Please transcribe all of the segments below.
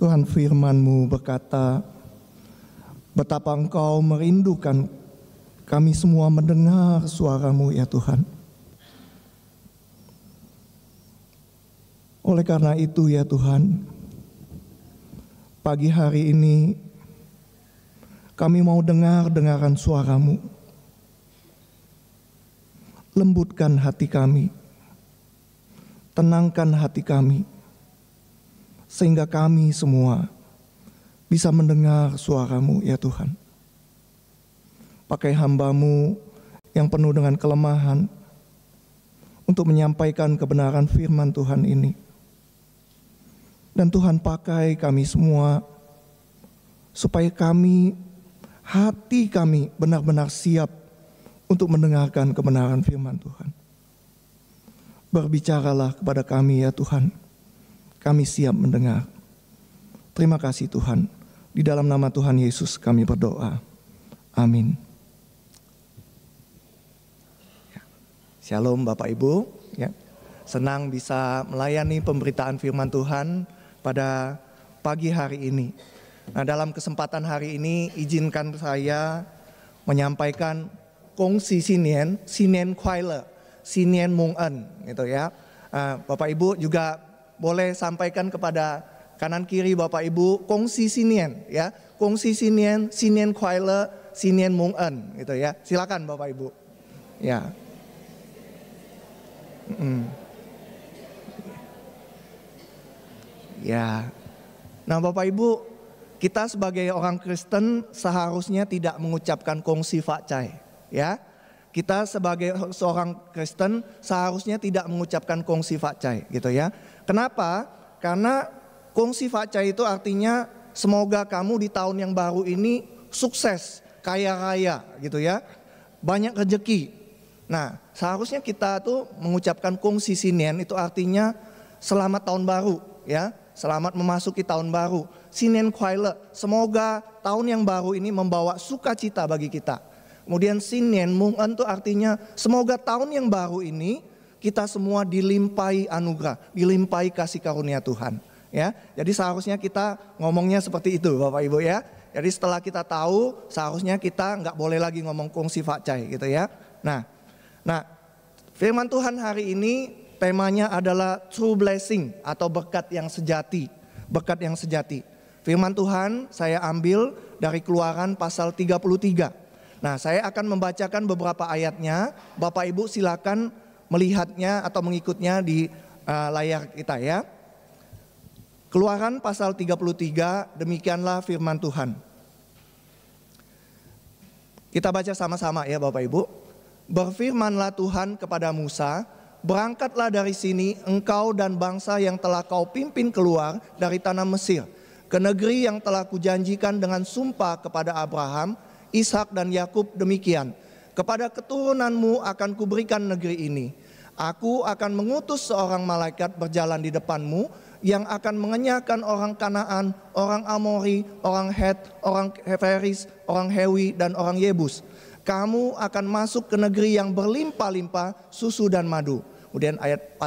Tuhan, firman-Mu berkata, betapa Engkau merindukan kami semua mendengar suara-Mu ya Tuhan. Oleh karena itu ya Tuhan, pagi hari ini kami mau dengar-dengaran suara-Mu. Lembutkan hati kami, tenangkan hati kami, sehingga kami semua bisa mendengar suara-Mu ya Tuhan. Pakai hamba-Mu yang penuh dengan kelemahan untuk menyampaikan kebenaran firman Tuhan ini. Dan Tuhan pakai kami semua supaya hati kami benar-benar siap untuk mendengarkan kebenaran firman Tuhan. Berbicaralah kepada kami ya Tuhan. Kami siap mendengar. Terima kasih Tuhan. Di dalam nama Tuhan Yesus kami berdoa. Amin. Shalom Bapak Ibu. Senang bisa melayani pemberitaan firman Tuhan pada pagi hari ini. Nah, dalam kesempatan hari ini izinkan saya menyampaikan kongsi Sinien Kuai Sinien Mung En gitu ya. Bapak Ibu juga boleh sampaikan kepada kanan kiri Bapak Ibu kongsi Sinien ya. Kongsi Sinien Kuai Sinien Mung En gitu ya. Silakan Bapak Ibu. Ya. Ya. Nah, Bapak Ibu, kita sebagai orang Kristen seharusnya tidak mengucapkan kongsi fakcai ya. Kita sebagai seorang Kristen seharusnya tidak mengucapkan kongsi fakcai gitu ya. Kenapa? Karena kongsi fakcai itu artinya semoga kamu di tahun yang baru ini sukses, kaya raya gitu ya. Banyak rezeki. Nah, seharusnya kita tuh mengucapkan kongsi Sinien itu artinya selamat tahun baru ya. Selamat memasuki tahun baru. Sinien Kuai Le, semoga tahun yang baru ini membawa sukacita bagi kita. Kemudian Sinien Mung En itu artinya semoga tahun yang baru ini kita semua dilimpahi anugerah, dilimpahi kasih karunia Tuhan. Ya, jadi seharusnya kita ngomongnya seperti itu Bapak Ibu ya. Jadi setelah kita tahu, seharusnya kita nggak boleh lagi ngomong kongsi fakcai gitu ya. Nah, firman Tuhan hari ini temanya adalah true blessing atau berkat yang sejati. Berkat yang sejati. Firman Tuhan saya ambil dari Keluaran pasal 33. Nah, saya akan membacakan beberapa ayatnya. Bapak Ibu silakan melihatnya atau mengikutnya di layar kita ya. Keluaran pasal 33, demikianlah firman Tuhan. Kita baca sama-sama ya Bapak Ibu. Berfirmanlah Tuhan kepada Musa, berangkatlah dari sini engkau dan bangsa yang telah kau pimpin keluar dari tanah Mesir, ke negeri yang telah kujanjikan dengan sumpah kepada Abraham, Ishak dan Yakub demikian. Kepada keturunanmu akan kuberikan negeri ini. Aku akan mengutus seorang malaikat berjalan di depanmu yang akan mengenyahkan orang Kanaan, orang Amori, orang Het, orang Feris, orang Hewi dan orang Yebus. Kamu akan masuk ke negeri yang berlimpah-limpah susu dan madu. Kemudian ayat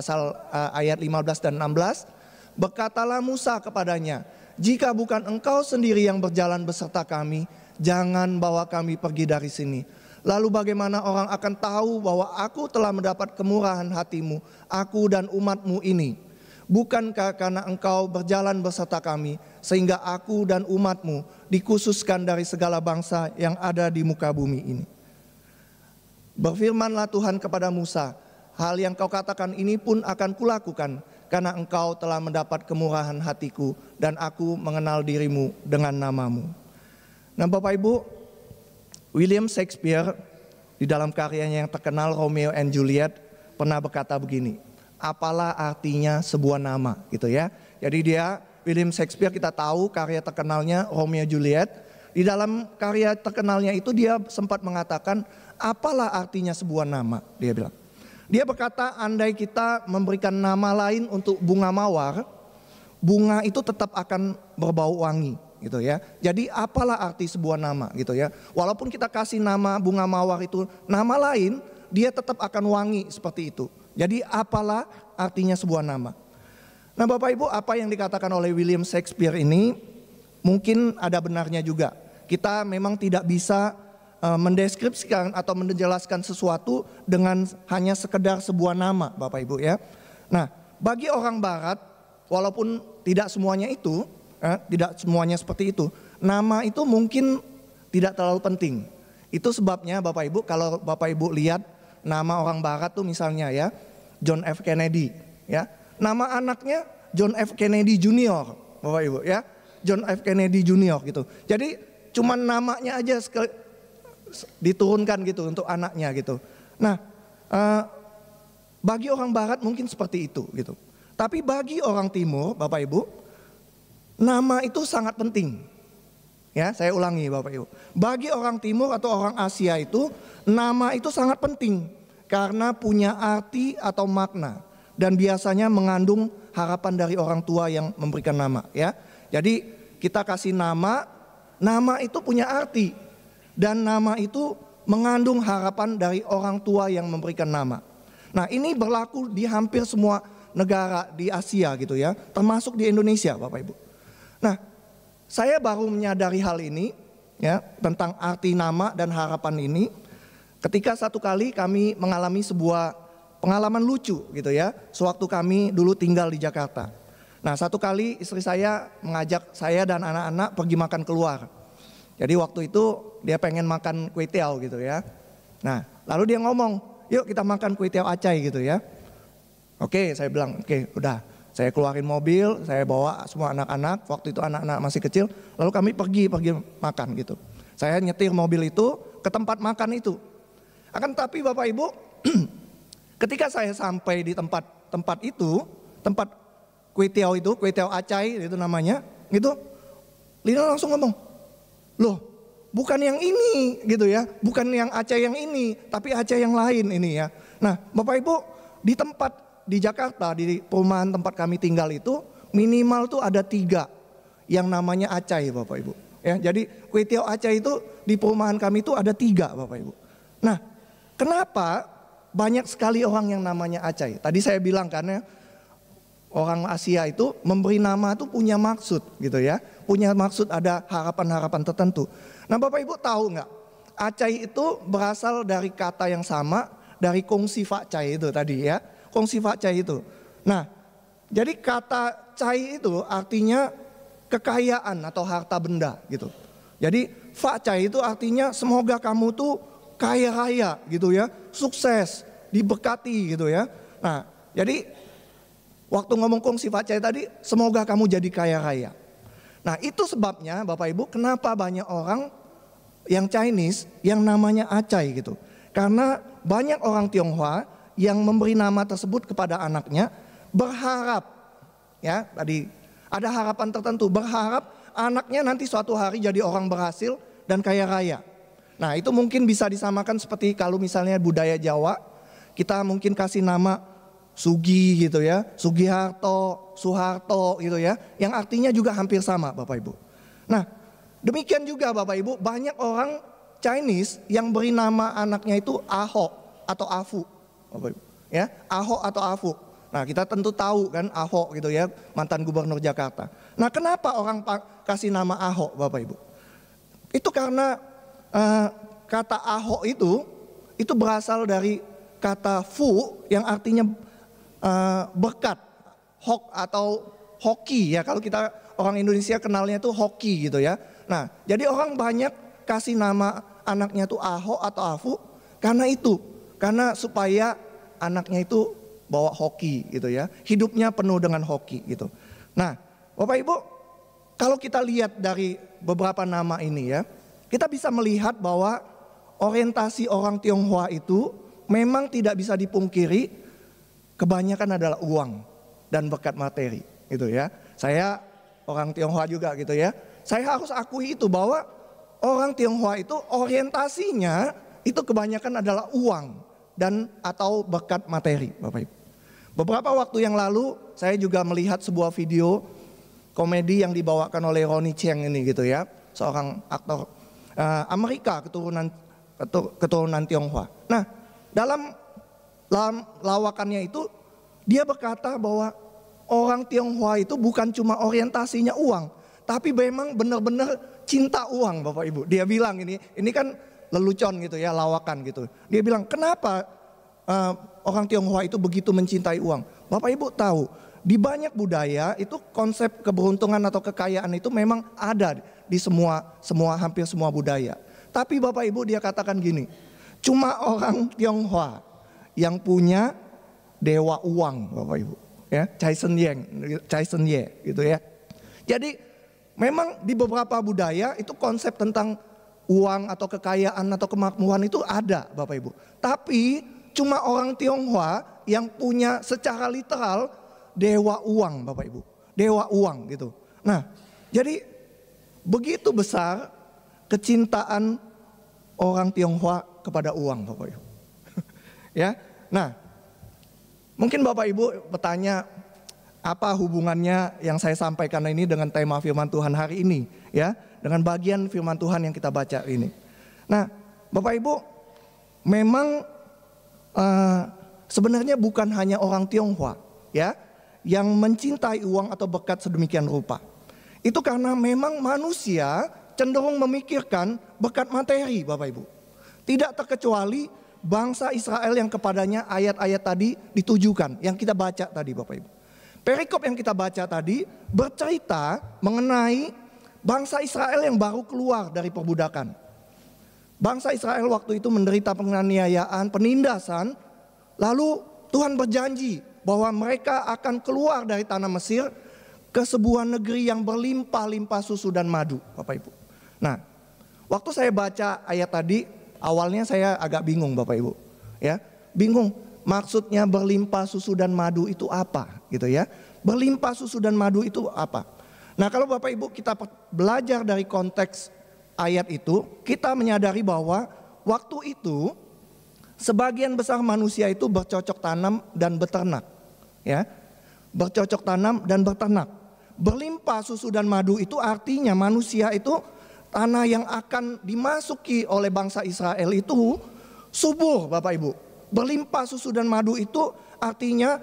15 dan 16. Berkatalah Musa kepadanya, jika bukan engkau sendiri yang berjalan beserta kami, jangan bawa kami pergi dari sini. Lalu bagaimana orang akan tahu bahwa aku telah mendapat kemurahan hatimu, aku dan umatmu ini? Bukankah karena engkau berjalan beserta kami, sehingga aku dan umatmu dikhususkan dari segala bangsa yang ada di muka bumi ini? Berfirmanlah Tuhan kepada Musa, hal yang kau katakan ini pun akan kulakukan, karena engkau telah mendapat kemurahan hatiku, dan aku mengenal dirimu dengan namamu. Nah Bapak Ibu, William Shakespeare di dalam karyanya yang terkenal Romeo and Juliet pernah berkata begini, apalah artinya sebuah nama gitu ya. Jadi William Shakespeare kita tahu karya terkenalnya Romeo and Juliet. Di dalam karya terkenalnya itu dia sempat mengatakan apalah artinya sebuah nama, dia bilang. Dia berkata andai kita memberikan nama lain untuk bunga mawar, bunga itu tetap akan berbau wangi. Gitu ya. Jadi apalah arti sebuah nama gitu ya. Walaupun kita kasih nama bunga mawar itu nama lain, dia tetap akan wangi seperti itu. Jadi apalah artinya sebuah nama. Nah Bapak Ibu, apa yang dikatakan oleh William Shakespeare ini mungkin ada benarnya juga. Kita memang tidak bisa mendeskripsikan atau menjelaskan sesuatu dengan hanya sekedar sebuah nama Bapak Ibu ya. Nah bagi orang Barat, walaupun tidak semuanya itu, tidak semuanya seperti itu, nama itu mungkin tidak terlalu penting. Itu sebabnya Bapak Ibu, kalau Bapak Ibu lihat nama orang Barat tuh misalnya ya, John F. Kennedy ya. Nama anaknya John F. Kennedy Junior, Bapak Ibu ya. John F. Kennedy Junior gitu. Jadi cuman namanya aja diturunkan gitu untuk anaknya gitu. Nah, bagi orang Barat mungkin seperti itu gitu. Tapi bagi orang Timur, Bapak Ibu, nama itu sangat penting. Ya, saya ulangi Bapak Ibu. Bagi orang Timur atau orang Asia itu, nama itu sangat penting karena punya arti atau makna dan biasanya mengandung harapan dari orang tua yang memberikan nama, ya. Jadi kita kasih nama itu punya arti dan nama itu mengandung harapan dari orang tua yang memberikan nama. Nah, ini berlaku di hampir semua negara di Asia gitu ya, termasuk di Indonesia, Bapak Ibu. Nah, saya baru menyadari hal ini ya, tentang arti nama dan harapan ini ketika satu kali kami mengalami sebuah pengalaman lucu gitu ya, sewaktu kami dulu tinggal di Jakarta. Nah, satu kali istri saya mengajak saya dan anak-anak pergi makan keluar. Jadi waktu itu dia pengen makan kue tiaw gitu ya. Nah, lalu dia ngomong, yuk kita makan kue tiaw Acai gitu ya. Oke, saya bilang oke, udah. Saya keluarin mobil, saya bawa semua anak-anak, waktu itu anak-anak masih kecil, lalu kami pergi makan gitu. Saya nyetir mobil itu ke tempat makan itu. Akan tapi Bapak Ibu, ketika saya sampai di tempat itu, tempat kue tiaw itu, kue tiaw Acai itu namanya, gitu. Lina langsung ngomong, loh bukan yang ini gitu ya, bukan yang Acai yang ini, tapi Acai yang lain ini ya. Nah Bapak Ibu, di Jakarta, di perumahan tempat kami tinggal itu minimal tuh ada 3 yang namanya Acai Bapak Ibu. Ya, jadi kue tiaw Acai itu di perumahan kami itu ada 3 Bapak Ibu. Nah, kenapa banyak sekali orang yang namanya Acai? Tadi saya bilang karena orang Asia itu memberi nama itu punya maksud gitu ya. Punya maksud, ada harapan-harapan tertentu. Nah Bapak Ibu tahu nggak? Acai itu berasal dari kata yang sama dari kongsi fak cai itu tadi ya. Kongsi fak cai itu. Nah, jadi kata cai itu artinya kekayaan atau harta benda gitu. Jadi fak cai itu artinya semoga kamu tuh kaya raya gitu ya, sukses, diberkati gitu ya. Nah, jadi waktu ngomong kongsi fak cai tadi, semoga kamu jadi kaya raya. Nah, itu sebabnya Bapak Ibu kenapa banyak orang yang Chinese yang namanya Acai gitu. Karena banyak orang Tionghoa yang memberi nama tersebut kepada anaknya berharap ya, tadi ada harapan tertentu, berharap anaknya nanti suatu hari jadi orang berhasil dan kaya raya. Nah, itu mungkin bisa disamakan seperti kalau misalnya budaya Jawa, kita mungkin kasih nama Sugi gitu ya, Sugiharto, Soeharto gitu ya, yang artinya juga hampir sama Bapak Ibu. Nah, demikian juga Bapak Ibu, banyak orang Chinese yang beri nama anaknya itu Ahok atau Afu. Ya, Ahok atau Afu. Nah, kita tentu tahu kan Ahok gitu ya, mantan gubernur Jakarta. Nah, kenapa orang kasih nama Ahok Bapak Ibu? Itu karena kata Ahok itu berasal dari kata Fu yang artinya berkat, hok atau hoki ya, kalau kita orang Indonesia kenalnya itu hoki gitu ya. Nah, jadi orang banyak kasih nama anaknya itu Ahok atau Afu karena itu. Karena supaya anaknya itu bawa hoki gitu ya. Hidupnya penuh dengan hoki gitu. Nah Bapak Ibu, kalau kita lihat dari beberapa nama ini ya, kita bisa melihat bahwa orientasi orang Tionghoa itu memang tidak bisa dipungkiri, kebanyakan adalah uang dan berkat materi gitu ya. Saya orang Tionghoa juga gitu ya. Saya harus akui itu bahwa orang Tionghoa itu orientasinya itu kebanyakan adalah uang dan atau berkat materi Bapak Ibu. Beberapa waktu yang lalu saya juga melihat sebuah video komedi yang dibawakan oleh Ronnie Cheng ini gitu ya, seorang aktor Amerika keturunan Tionghoa. Nah, dalam lawakannya itu dia berkata bahwa orang Tionghoa itu bukan cuma orientasinya uang, tapi memang benar-benar cinta uang Bapak Ibu. Dia bilang ini kan lelucon gitu ya, lawakan gitu. Dia bilang kenapa orang Tionghoa itu begitu mencintai uang. Bapak Ibu tahu, di banyak budaya itu konsep keberuntungan atau kekayaan itu memang ada di hampir semua budaya. Tapi Bapak Ibu dia katakan gini, cuma orang Tionghoa yang punya dewa uang Bapak Ibu. Ya, Cai Sen Ye gitu ya. Jadi memang di beberapa budaya itu konsep tentang uang atau kekayaan atau kemakmuran itu ada Bapak Ibu. Tapi cuma orang Tionghoa yang punya secara literal dewa uang Bapak Ibu. Dewa uang gitu. Nah jadi begitu besar kecintaan orang Tionghoa kepada uang Bapak Ibu. Ya, nah mungkin Bapak Ibu bertanya apa hubungannya yang saya sampaikan ini dengan tema firman Tuhan hari ini ya, dengan bagian firman Tuhan yang kita baca ini. Nah Bapak Ibu memang sebenarnya bukan hanya orang Tionghoa ya yang mencintai uang atau berkat sedemikian rupa. Itu karena memang manusia cenderung memikirkan berkat materi Bapak Ibu. Tidak terkecuali bangsa Israel yang kepadanya ayat-ayat tadi ditujukan, yang kita baca tadi Bapak Ibu. Perikop yang kita baca tadi bercerita mengenai bangsa Israel yang baru keluar dari perbudakan. Bangsa Israel waktu itu menderita penganiayaan, penindasan, lalu Tuhan berjanji bahwa mereka akan keluar dari tanah Mesir ke sebuah negeri yang berlimpah-limpah susu dan madu Bapak Ibu. Nah waktu saya baca ayat tadi, awalnya saya agak bingung Bapak Ibu, ya bingung maksudnya berlimpah susu dan madu itu apa gitu ya. Berlimpah susu dan madu itu apa? Nah kalau Bapak Ibu kita belajar dari konteks ayat itu, kita menyadari bahwa waktu itu sebagian besar manusia itu bercocok tanam dan beternak, ya bercocok tanam dan beternak. Berlimpah susu dan madu itu artinya manusia itu tanah yang akan dimasuki oleh bangsa Israel itu subur Bapak Ibu. Berlimpah susu dan madu itu artinya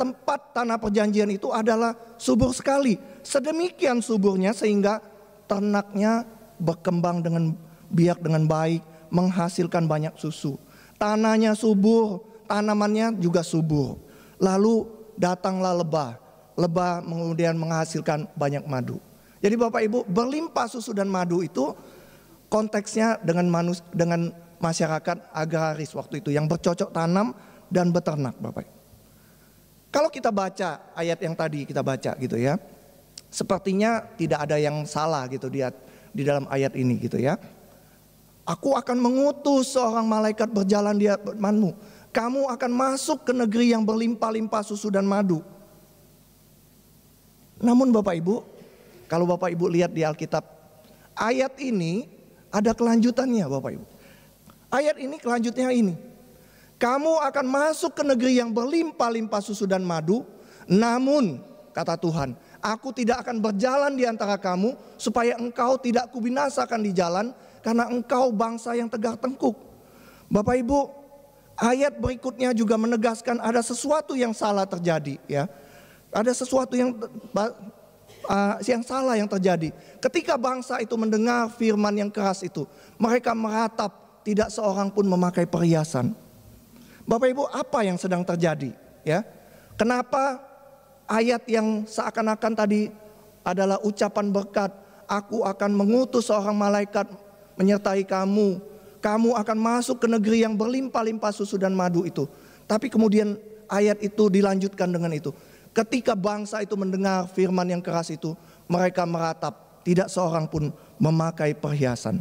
tempat tanah perjanjian itu adalah subur sekali. Sedemikian suburnya sehingga ternaknya berkembang dengan biak dengan baik, menghasilkan banyak susu. Tanahnya subur, tanamannya juga subur. Lalu datanglah lebah. Lebah kemudian menghasilkan banyak madu. Jadi Bapak Ibu, berlimpah susu dan madu itu konteksnya dengan masyarakat agraris waktu itu yang bercocok tanam dan beternak Bapak. Kalau kita baca ayat yang tadi kita baca gitu ya, sepertinya tidak ada yang salah gitu di dalam ayat ini gitu ya. Aku akan mengutus seorang malaikat berjalan di hadapanmu. Kamu akan masuk ke negeri yang berlimpah-limpah susu dan madu. Namun Bapak Ibu, kalau Bapak Ibu lihat di Alkitab, ayat ini ada kelanjutannya Bapak Ibu. Ayat ini kelanjutnya ini. Kamu akan masuk ke negeri yang berlimpah-limpah susu dan madu. Namun, kata Tuhan, aku tidak akan berjalan di antara kamu supaya engkau tidak kubinasakan di jalan karena engkau bangsa yang tegak tengkuk. Bapak Ibu, ayat berikutnya juga menegaskan ada sesuatu yang salah terjadi ya. Ada sesuatu yang salah yang terjadi. Ketika bangsa itu mendengar firman yang keras itu, mereka meratap, tidak seorang pun memakai perhiasan. Bapak Ibu, apa yang sedang terjadi? Ya, kenapa ayat yang seakan-akan tadi adalah ucapan berkat, aku akan mengutus seorang malaikat menyertai kamu, kamu akan masuk ke negeri yang berlimpah-limpah susu dan madu itu. Tapi kemudian ayat itu dilanjutkan dengan itu. Ketika bangsa itu mendengar firman yang keras itu, mereka meratap, tidak seorang pun memakai perhiasan.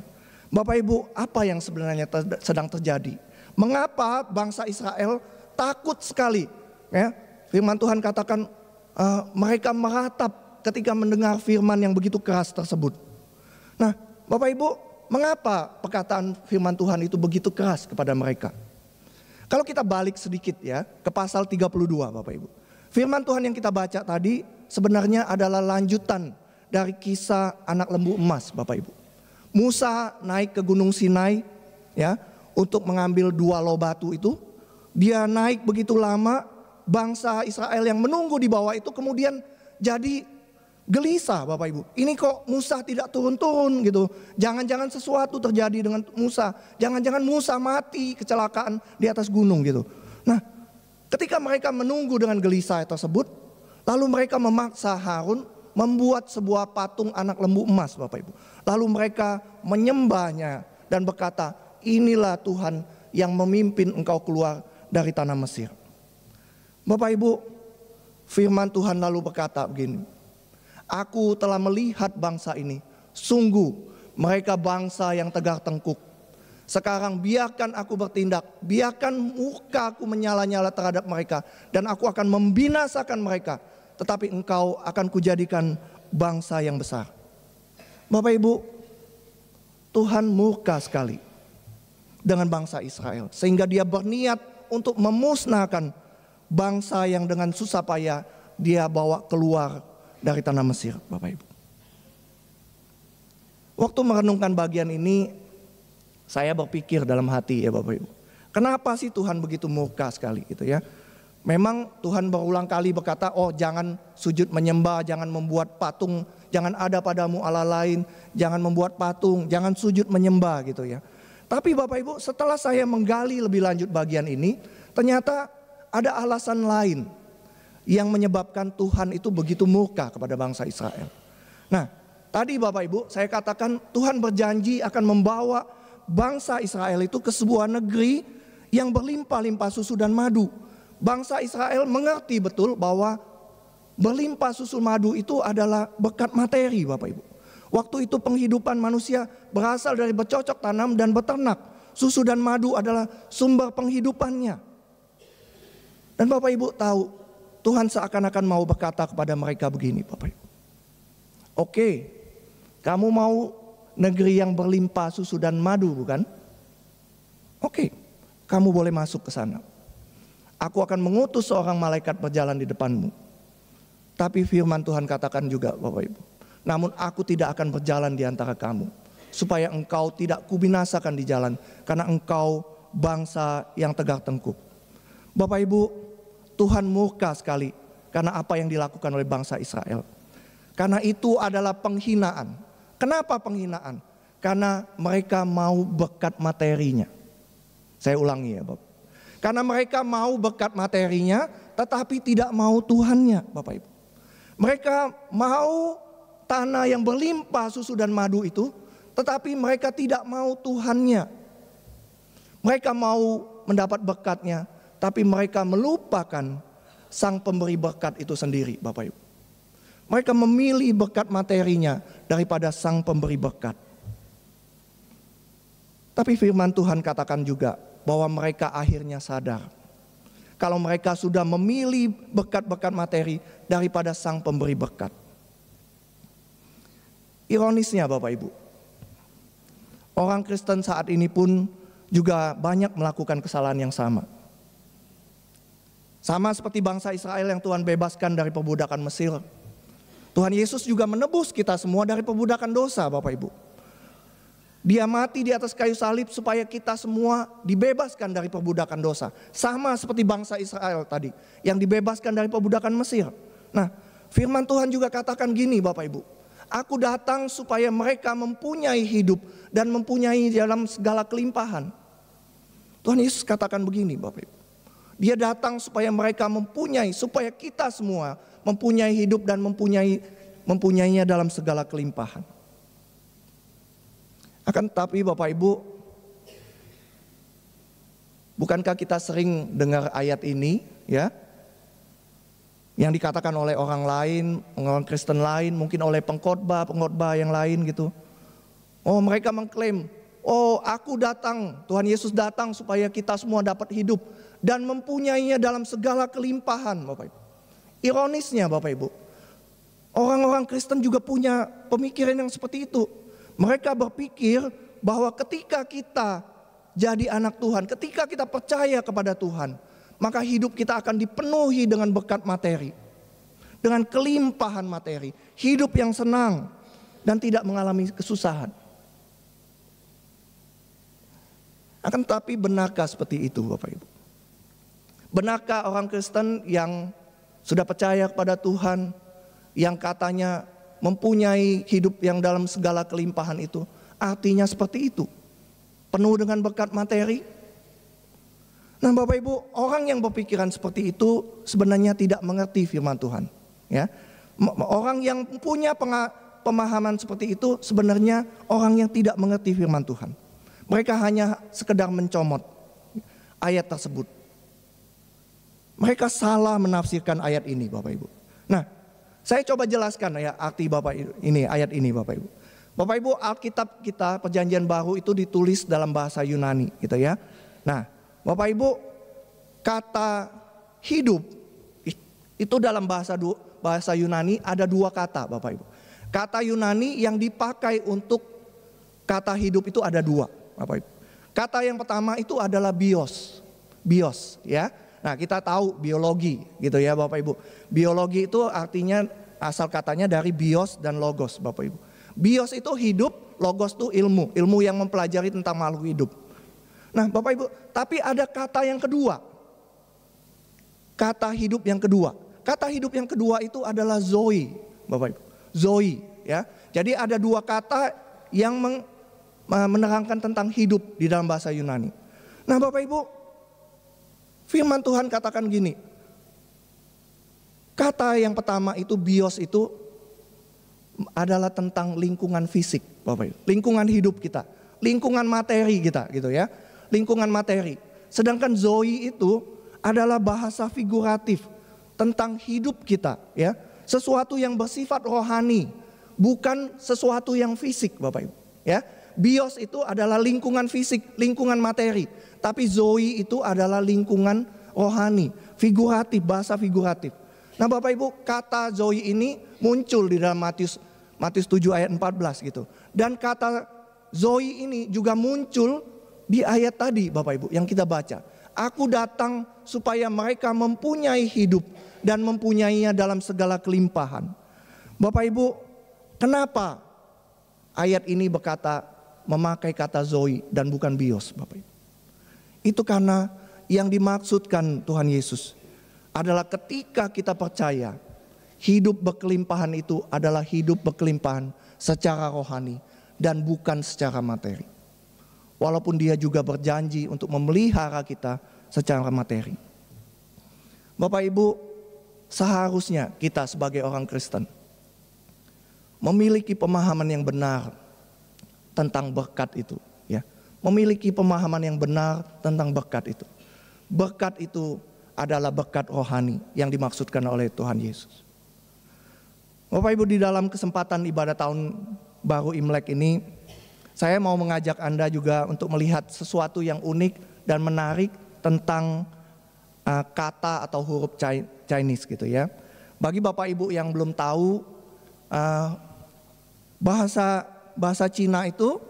Bapak Ibu, apa yang sebenarnya sedang terjadi? Mengapa bangsa Israel takut sekali? Ya, firman Tuhan katakan mereka meratap ketika mendengar firman yang begitu keras tersebut. Nah, Bapak Ibu, mengapa perkataan firman Tuhan itu begitu keras kepada mereka? Kalau kita balik sedikit ya ke pasal 32 Bapak Ibu. Firman Tuhan yang kita baca tadi sebenarnya adalah lanjutan dari kisah anak lembu emas Bapak Ibu. Musa naik ke Gunung Sinai ya untuk mengambil 2 loh batu itu. Dia naik begitu lama bangsa Israel yang menunggu di bawah itu kemudian jadi gelisah Bapak Ibu. Ini kok Musa tidak turun-turun gitu. Jangan-jangan sesuatu terjadi dengan Musa. Jangan-jangan Musa mati kecelakaan di atas gunung gitu. Nah, ketika mereka menunggu dengan gelisah tersebut, lalu mereka memaksa Harun membuat sebuah patung anak lembu emas Bapak Ibu. Lalu mereka menyembahnya dan berkata, inilah Tuhan yang memimpin engkau keluar dari tanah Mesir. Bapak Ibu, firman Tuhan lalu berkata begini, aku telah melihat bangsa ini, sungguh mereka bangsa yang tegar tengkuk. Sekarang biarkan aku bertindak, biarkan muka aku menyala-nyala terhadap mereka, dan aku akan membinasakan mereka. Tetapi engkau akan kujadikan bangsa yang besar. Bapak Ibu, Tuhan murka sekali dengan bangsa Israel. Sehingga dia berniat untuk memusnahkan bangsa yang dengan susah payah dia bawa keluar dari tanah Mesir, Bapak Ibu. Waktu merenungkan bagian ini, saya berpikir dalam hati ya Bapak Ibu. Kenapa sih Tuhan begitu murka sekali gitu ya? Memang Tuhan berulang kali berkata, oh jangan sujud menyembah, jangan membuat patung, jangan ada padamu Allah lain, jangan membuat patung, jangan sujud menyembah gitu ya. Tapi Bapak Ibu, setelah saya menggali lebih lanjut bagian ini, ternyata ada alasan lain yang menyebabkan Tuhan itu begitu murka kepada bangsa Israel. Nah, tadi Bapak Ibu saya katakan Tuhan berjanji akan membawa bangsa Israel itu ke sebuah negeri yang berlimpah-limpah susu dan madu. Bangsa Israel mengerti betul bahwa berlimpah susu madu itu adalah berkat materi Bapak Ibu. Waktu itu penghidupan manusia berasal dari bercocok tanam dan beternak. Susu dan madu adalah sumber penghidupannya. Dan Bapak Ibu tahu, Tuhan seakan-akan mau berkata kepada mereka begini Bapak Ibu. Oke, kamu mau negeri yang berlimpah susu dan madu bukan? Oke, kamu boleh masuk ke sana. Aku akan mengutus seorang malaikat berjalan di depanmu. Tapi firman Tuhan katakan juga Bapak Ibu, namun aku tidak akan berjalan di antara kamu, supaya engkau tidak kubinasakan di jalan, karena engkau bangsa yang tegar tengkuk. Bapak Ibu, Tuhan murka sekali karena apa yang dilakukan oleh bangsa Israel. Karena itu adalah penghinaan. Kenapa penghinaan? Karena mereka mau berkat materinya. Saya ulangi ya Bapak. Karena mereka mau berkat materinya, tetapi tidak mau Tuhannya Bapak Ibu. Mereka mau tanah yang berlimpah susu dan madu itu, tetapi mereka tidak mau Tuhannya. Mereka mau mendapat berkatnya, tapi mereka melupakan sang pemberi berkat itu sendiri Bapak Ibu. Mereka memilih berkat materinya daripada sang pemberi berkat. Tapi firman Tuhan katakan juga bahwa mereka akhirnya sadar kalau mereka sudah memilih berkat-berkat materi daripada sang pemberi berkat. Ironisnya Bapak Ibu, orang Kristen saat ini pun juga banyak melakukan kesalahan yang sama. Sama seperti bangsa Israel yang Tuhan bebaskan dari perbudakan Mesir. Tuhan Yesus juga menebus kita semua dari perbudakan dosa Bapak Ibu. Dia mati di atas kayu salib supaya kita semua dibebaskan dari perbudakan dosa. Sama seperti bangsa Israel tadi yang dibebaskan dari perbudakan Mesir. Nah, firman Tuhan juga katakan gini Bapak Ibu. Aku datang supaya mereka mempunyai hidup dan mempunyai dalam segala kelimpahan. Tuhan Yesus katakan begini Bapak Ibu. Dia datang supaya mereka mempunyai, supaya kita semua mempunyai hidup dan mempunyainya dalam segala kelimpahan. Akan tetapi Bapak Ibu, bukankah kita sering dengar ayat ini ya, yang dikatakan oleh orang lain, orang Kristen lain, mungkin oleh pengkhotbah yang lain gitu. Oh mereka mengklaim, oh aku datang, Tuhan Yesus datang supaya kita semua dapat hidup dan mempunyainya dalam segala kelimpahan Bapak Ibu. Ironisnya Bapak Ibu, orang-orang Kristen juga punya pemikiran yang seperti itu. Mereka berpikir bahwa ketika kita jadi anak Tuhan, ketika kita percaya kepada Tuhan, maka hidup kita akan dipenuhi dengan berkat materi, dengan kelimpahan materi, hidup yang senang dan tidak mengalami kesusahan. Akan tetapi benarkah seperti itu Bapak Ibu? Benarkah orang Kristen yang sudah percaya kepada Tuhan, yang katanya mempunyai hidup yang dalam segala kelimpahan itu, artinya seperti itu? Penuh dengan berkat materi? Nah Bapak Ibu, orang yang berpikiran seperti itu sebenarnya tidak mengerti firman Tuhan. Ya, orang yang punya pemahaman seperti itu sebenarnya orang yang tidak mengerti firman Tuhan. Mereka hanya sekedar mencomot ayat tersebut. Mereka salah menafsirkan ayat ini Bapak Ibu. Nah, saya coba jelaskan ya arti ayat ini Bapak Ibu. Bapak Ibu, Alkitab kita Perjanjian Baru itu ditulis dalam bahasa Yunani gitu ya. Nah, Bapak Ibu, kata hidup itu dalam bahasa Yunani ada dua kata Bapak Ibu. Kata Yunani yang dipakai untuk kata hidup itu ada dua Bapak Ibu. Kata yang pertama itu adalah bios. Bios ya. Nah, kita tahu biologi gitu ya Bapak Ibu. Biologi itu artinya asal katanya dari bios dan logos Bapak Ibu. Bios itu hidup, logos itu ilmu. Ilmu yang mempelajari tentang makhluk hidup. Nah Bapak Ibu, tapi ada kata yang kedua. Kata hidup yang kedua. Kata hidup yang kedua itu adalah zoe Bapak Ibu. Zoe ya. Jadi ada dua kata yang menerangkan tentang hidup di dalam bahasa Yunani. Nah Bapak Ibu, firman Tuhan katakan gini. Kata yang pertama itu bios itu adalah tentang lingkungan fisik Bapak Ibu. Lingkungan hidup kita, lingkungan materi kita gitu ya. Lingkungan materi. Sedangkan zoe itu adalah bahasa figuratif tentang hidup kita ya. Sesuatu yang bersifat rohani, bukan sesuatu yang fisik Bapak Ibu ya. Bios itu adalah lingkungan fisik, lingkungan materi. Tapi zoe itu adalah lingkungan rohani, figuratif, bahasa figuratif. Nah Bapak Ibu, kata zoe ini muncul di dalam Matius 7 ayat 14 gitu. Dan kata zoe ini juga muncul di ayat tadi Bapak Ibu yang kita baca. Aku datang supaya mereka mempunyai hidup dan mempunyainya dalam segala kelimpahan. Bapak Ibu, kenapa ayat ini berkata memakai kata zoe dan bukan bios Bapak Ibu? Itu karena yang dimaksudkan Tuhan Yesus adalah ketika kita percaya hidup berkelimpahan itu adalah hidup berkelimpahan secara rohani dan bukan secara materi. Walaupun dia juga berjanji untuk memelihara kita secara materi. Bapak Ibu, seharusnya kita sebagai orang Kristen memiliki pemahaman yang benar tentang berkat itu. Ya, memiliki pemahaman yang benar tentang berkat itu. Berkat itu adalah berkat rohani yang dimaksudkan oleh Tuhan Yesus. Bapak Ibu, di dalam kesempatan ibadah tahun baru Imlek ini, saya mau mengajak Anda juga untuk melihat sesuatu yang unik dan menarik tentang kata atau huruf Chinese gitu ya. Bagi Bapak Ibu yang belum tahu, bahasa Cina itu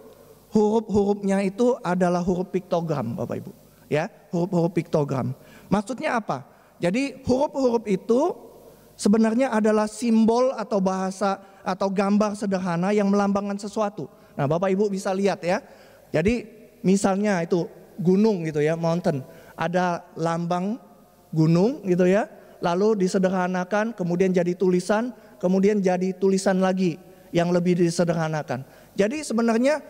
huruf-hurufnya itu adalah huruf piktogram Bapak Ibu. Ya, huruf-huruf piktogram. Maksudnya apa? Jadi huruf-huruf itu sebenarnya adalah simbol atau bahasa atau gambar sederhana yang melambangkan sesuatu. Nah Bapak Ibu bisa lihat ya. Jadi misalnya itu gunung gitu ya, mountain. Ada lambang gunung gitu ya. Lalu disederhanakan, kemudian jadi tulisan, kemudian jadi tulisan lagi yang lebih disederhanakan. Jadi sebenarnya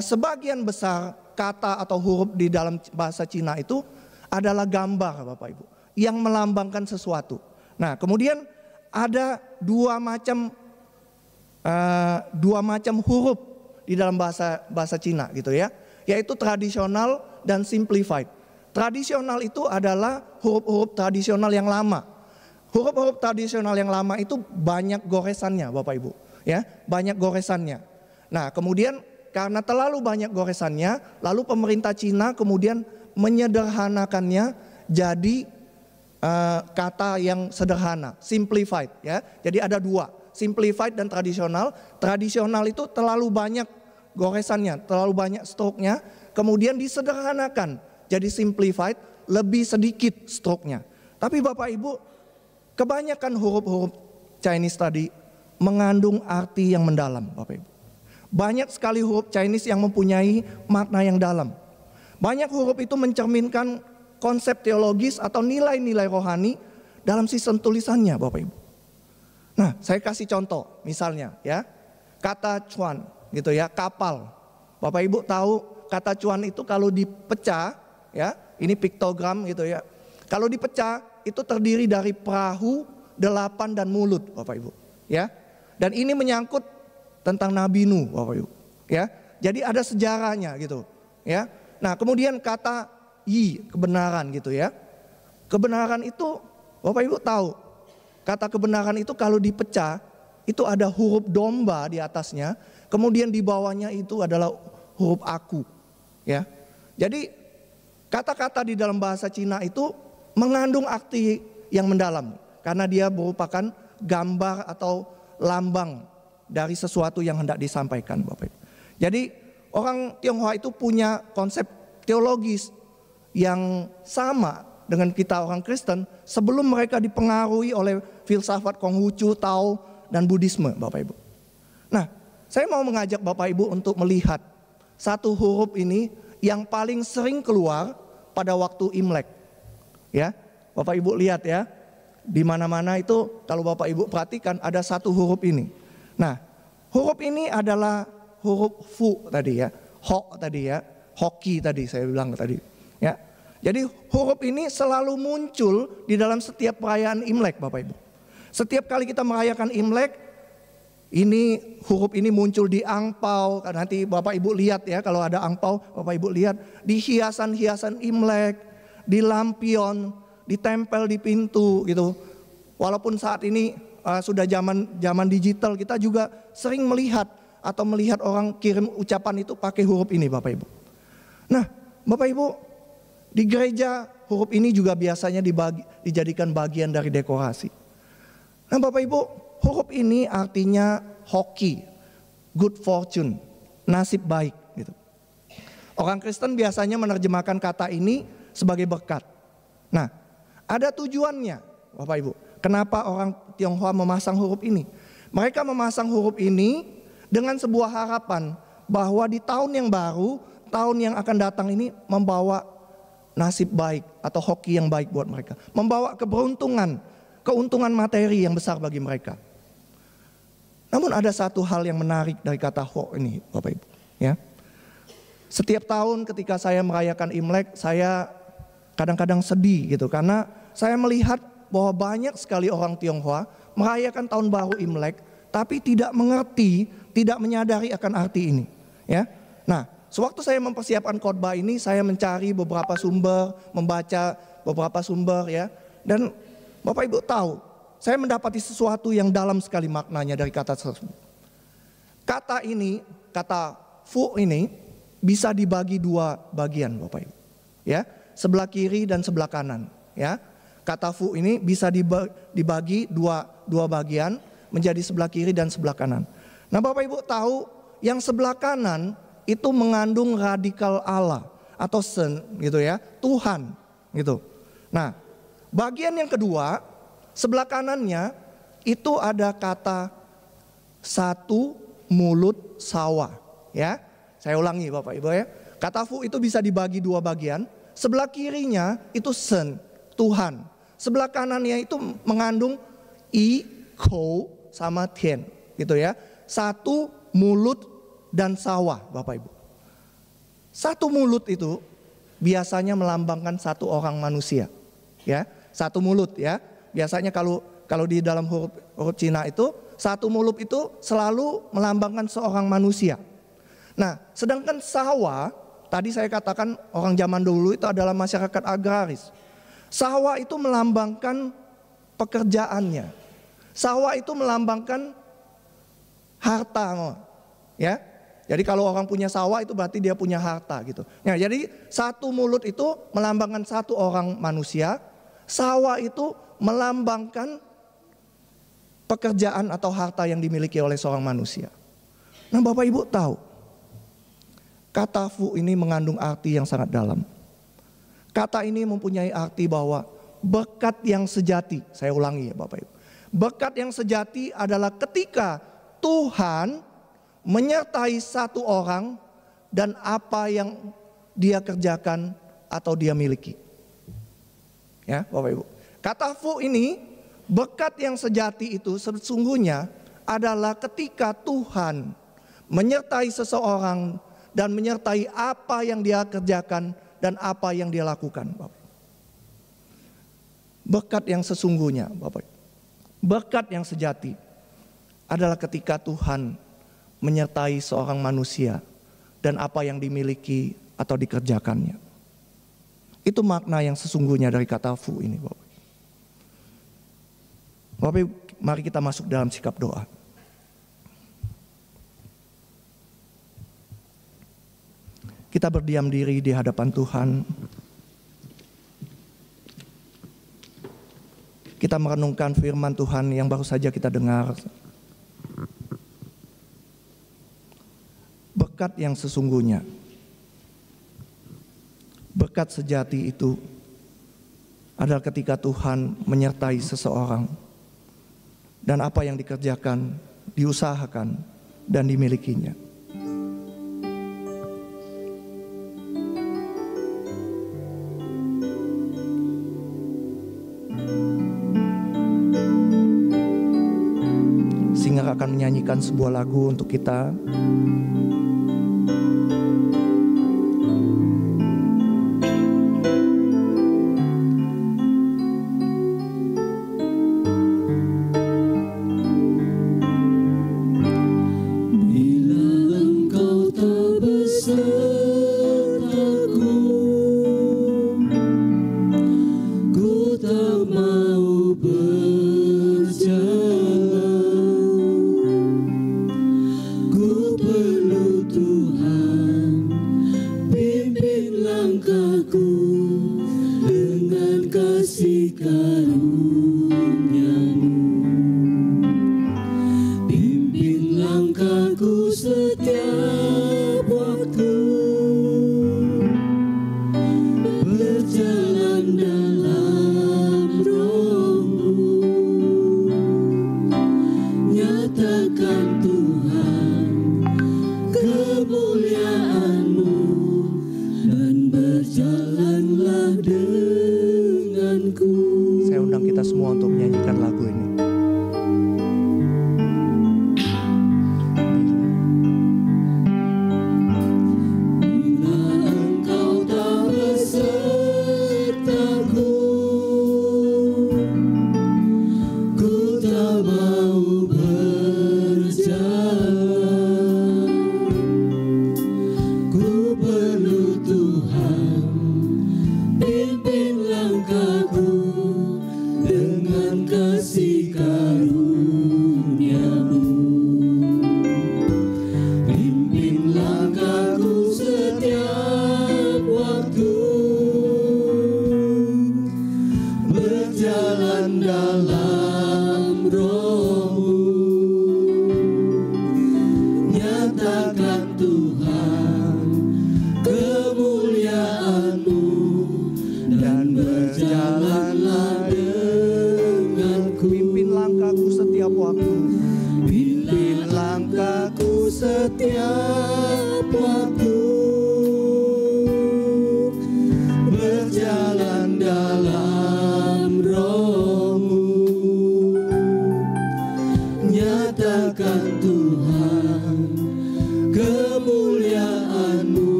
sebagian besar kata atau huruf di dalam bahasa Cina itu adalah gambar Bapak Ibu yang melambangkan sesuatu. Nah kemudian ada dua macam huruf di dalam bahasa Cina gitu ya, yaitu tradisional dan simplified. Tradisional itu adalah huruf-huruf tradisional yang lama. Huruf-huruf tradisional yang lama itu banyak goresannya Bapak Ibu ya, banyak goresannya. Nah kemudian karena terlalu banyak goresannya, lalu pemerintah Cina kemudian menyederhanakannya jadi kata yang sederhana, simplified ya. Jadi ada dua, simplified dan tradisional. Tradisional itu terlalu banyak goresannya, terlalu banyak stroke-nya, kemudian disederhanakan jadi simplified, lebih sedikit stroke-nya. Tapi Bapak Ibu, kebanyakan huruf-huruf Chinese tadi mengandung arti yang mendalam Bapak Ibu. Banyak sekali huruf Chinese yang mempunyai makna yang dalam. Banyak huruf itu mencerminkan konsep teologis atau nilai-nilai rohani dalam sistem tulisannya Bapak Ibu. Nah, saya kasih contoh misalnya ya. Kata cuan gitu ya, kapal. Bapak Ibu tahu kata cuan itu kalau dipecah ya, ini piktogram gitu ya. Kalau dipecah itu terdiri dari perahu, delapan dan mulut Bapak Ibu ya. Dan ini menyangkut tentang Nabi Nuh Bapak Ibu ya. Jadi ada sejarahnya gitu ya. Nah, kemudian kata kebenaran gitu ya. Kebenaran itu Bapak Ibu tahu, kata kebenaran itu kalau dipecah itu ada huruf domba di atasnya, kemudian di bawahnya itu adalah huruf aku ya. Jadi kata-kata di dalam bahasa Cina itu mengandung arti yang mendalam karena dia merupakan gambar atau lambang dari sesuatu yang hendak disampaikan Bapak Ibu. Jadi orang Tionghoa itu punya konsep teologis yang sama dengan kita orang Kristen sebelum mereka dipengaruhi oleh filsafat Konghucu, Tao dan Buddhisme Bapak Ibu. Nah, saya mau mengajak Bapak Ibu untuk melihat satu huruf ini yang paling sering keluar pada waktu Imlek. Ya, Bapak Ibu lihat ya, di mana-mana itu kalau Bapak Ibu perhatikan ada satu huruf ini. Nah, huruf ini adalah huruf Fu tadi ya, Ho tadi ya, hoki tadi saya bilang tadi. Ya, jadi huruf ini selalu muncul di dalam setiap perayaan Imlek Bapak Ibu. Setiap kali kita merayakan Imlek, ini huruf ini muncul di angpau. Nanti Bapak Ibu lihat ya, kalau ada angpau Bapak Ibu lihat di hiasan-hiasan Imlek, di lampion, ditempel di pintu gitu. Walaupun saat ini sudah zaman digital, kita juga sering melihat atau melihat orang kirim ucapan itu pakai huruf ini Bapak Ibu. Nah, Bapak Ibu, di gereja huruf ini juga biasanya dijadikan bagian dari dekorasi. Nah Bapak Ibu, huruf ini artinya hoki, good fortune, nasib baik gitu. Orang Kristen biasanya menerjemahkan kata ini sebagai berkat. Nah, ada tujuannya Bapak Ibu. Kenapa orang Tionghoa memasang huruf ini? Mereka memasang huruf ini dengan sebuah harapan bahwa di tahun yang baru, tahun yang akan datang ini membawa nasib baik atau hoki yang baik buat mereka. Membawa keberuntungan, keuntungan materi yang besar bagi mereka. Namun ada satu hal yang menarik dari kata ho ini Bapak Ibu ya. Setiap tahun ketika saya merayakan Imlek, saya kadang-kadang sedih gitu karena saya melihat bahwa banyak sekali orang Tionghoa merayakan tahun baru Imlek tapi tidak mengerti, tidak menyadari akan arti ini ya. Nah, sewaktu saya mempersiapkan khotbah ini, saya mencari beberapa sumber, membaca beberapa sumber ya. Dan Bapak Ibu tahu, saya mendapati sesuatu yang dalam sekali maknanya dari kata tersebut. Kata ini, kata fu ini bisa dibagi dua bagian Bapak Ibu. Ya, sebelah kiri dan sebelah kanan. Ya, kata fu ini bisa dibagi dua bagian menjadi sebelah kiri dan sebelah kanan. Nah Bapak Ibu tahu, yang sebelah kanan itu mengandung radikal Allah atau sen gitu ya, Tuhan gitu. Nah, bagian yang kedua, sebelah kanannya itu ada kata satu mulut sawah ya. Saya ulangi Bapak Ibu ya. Kata fu itu bisa dibagi dua bagian. Sebelah kirinya itu sen, Tuhan. Sebelah kanannya itu mengandung i, kou sama tian gitu ya. Satu mulut dan sawah Bapak Ibu. Satu mulut itu biasanya melambangkan satu orang manusia ya. Satu mulut ya. Biasanya kalau di dalam huruf Cina itu satu mulut itu selalu melambangkan seorang manusia. Nah, sedangkan sawah, tadi saya katakan orang zaman dulu itu adalah masyarakat agraris. Sawah itu melambangkan pekerjaannya. Sawah itu melambangkan harta, ya. Jadi kalau orang punya sawah itu berarti dia punya harta gitu. Nah, jadi satu mulut itu melambangkan satu orang manusia. Sawah itu melambangkan pekerjaan atau harta yang dimiliki oleh seorang manusia. Nah Bapak Ibu tahu, kata fu ini mengandung arti yang sangat dalam. Kata ini mempunyai arti bahwa berkat yang sejati, saya ulangi ya Bapak Ibu. Berkat yang sejati adalah ketika Tuhan menyertai satu orang dan apa yang dia kerjakan atau dia miliki. Ya, Bapak Ibu. Kata fu ini, berkat yang sejati itu sesungguhnya adalah ketika Tuhan menyertai seseorang dan menyertai apa yang dia kerjakan dan apa yang dia lakukan. Bapak. Berkat yang sesungguhnya, Bapak. Berkat yang sejati adalah ketika Tuhan menyertai seorang manusia dan apa yang dimiliki atau dikerjakannya. Itu makna yang sesungguhnya dari kata fu ini, Bapak. Bapak, mari kita masuk dalam sikap doa. Kita berdiam diri di hadapan Tuhan. Kita merenungkan firman Tuhan yang baru saja kita dengar. Berkat yang sesungguhnya, berkat sejati itu adalah ketika Tuhan menyertai seseorang dan apa yang dikerjakan, diusahakan, dan dimilikinya. Singer akan menyanyikan sebuah lagu untuk kita.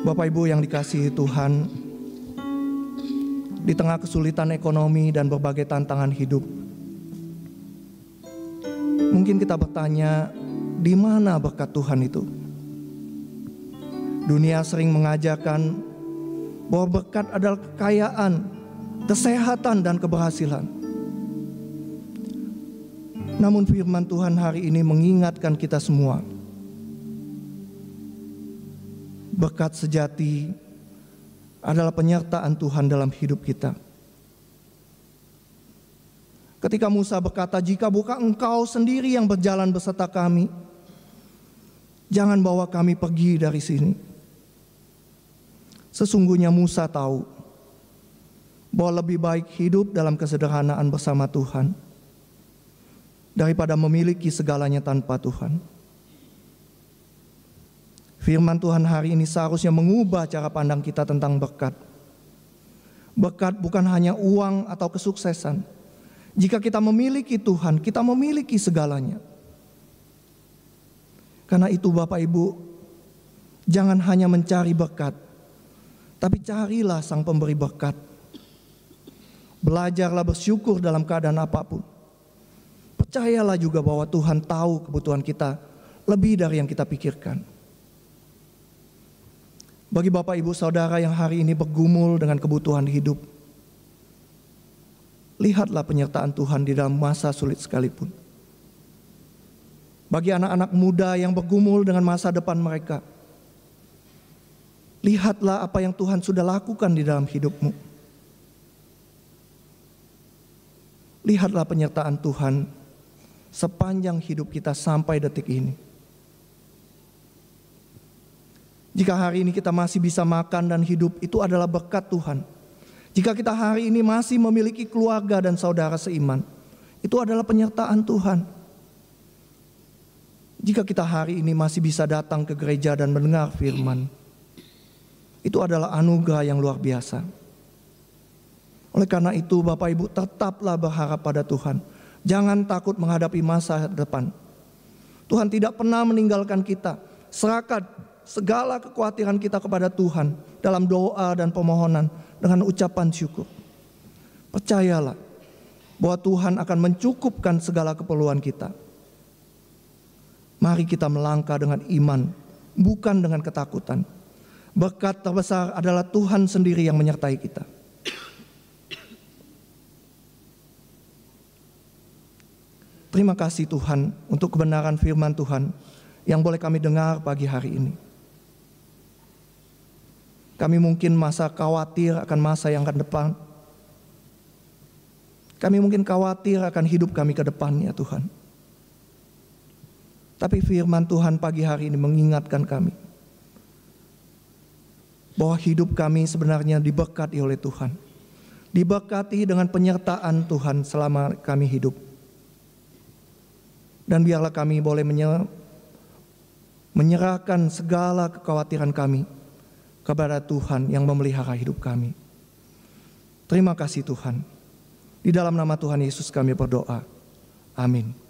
Bapak Ibu yang dikasihi Tuhan, di tengah kesulitan ekonomi dan berbagai tantangan hidup, mungkin kita bertanya, di mana berkat Tuhan itu? Dunia sering mengajarkan bahwa berkat adalah kekayaan, kesehatan, dan keberhasilan. Namun firman Tuhan hari ini mengingatkan kita semua berkat sejati adalah penyertaan Tuhan dalam hidup kita. Ketika Musa berkata, "Jika bukan Engkau sendiri yang berjalan beserta kami, jangan bawa kami pergi dari sini." Sesungguhnya Musa tahu bahwa lebih baik hidup dalam kesederhanaan bersama Tuhan daripada memiliki segalanya tanpa Tuhan. Firman Tuhan hari ini seharusnya mengubah cara pandang kita tentang berkat. Berkat bukan hanya uang atau kesuksesan. Jika kita memiliki Tuhan, kita memiliki segalanya. Karena itu Bapak Ibu, jangan hanya mencari berkat, tapi carilah Sang Pemberi berkat. Belajarlah bersyukur dalam keadaan apapun. Percayalah juga bahwa Tuhan tahu kebutuhan kita lebih dari yang kita pikirkan. Bagi Bapak Ibu Saudara yang hari ini bergumul dengan kebutuhan hidup, lihatlah penyertaan Tuhan di dalam masa sulit sekalipun. Bagi anak-anak muda yang bergumul dengan masa depan mereka, lihatlah apa yang Tuhan sudah lakukan di dalam hidupmu. Lihatlah penyertaan Tuhan sepanjang hidup kita sampai detik ini. Jika hari ini kita masih bisa makan dan hidup, itu adalah berkat Tuhan. Jika kita hari ini masih memiliki keluarga dan saudara seiman, itu adalah penyertaan Tuhan. Jika kita hari ini masih bisa datang ke gereja dan mendengar firman, itu adalah anugerah yang luar biasa. Oleh karena itu Bapak Ibu, tetaplah berharap pada Tuhan. Jangan takut menghadapi masa depan. Tuhan tidak pernah meninggalkan kita. Serahkan segala kekhawatiran kita kepada Tuhan dalam doa dan permohonan dengan ucapan syukur. Percayalah bahwa Tuhan akan mencukupkan segala keperluan kita. Mari kita melangkah dengan iman, bukan dengan ketakutan. Berkat terbesar adalah Tuhan sendiri yang menyertai kita. Terima kasih Tuhan untuk kebenaran firman Tuhan yang boleh kami dengar pagi hari ini. Kami mungkin masa khawatir akan masa yang akan depan. Kami mungkin khawatir akan hidup kami ke depannya Tuhan. Tapi firman Tuhan pagi hari ini mengingatkan kami bahwa hidup kami sebenarnya diberkati oleh Tuhan. Diberkati dengan penyertaan Tuhan selama kami hidup. Dan biarlah kami boleh menyerahkan segala kekhawatiran kami kepada Tuhan yang memelihara hidup kami. Terima kasih Tuhan. Di dalam nama Tuhan Yesus kami berdoa. Amin.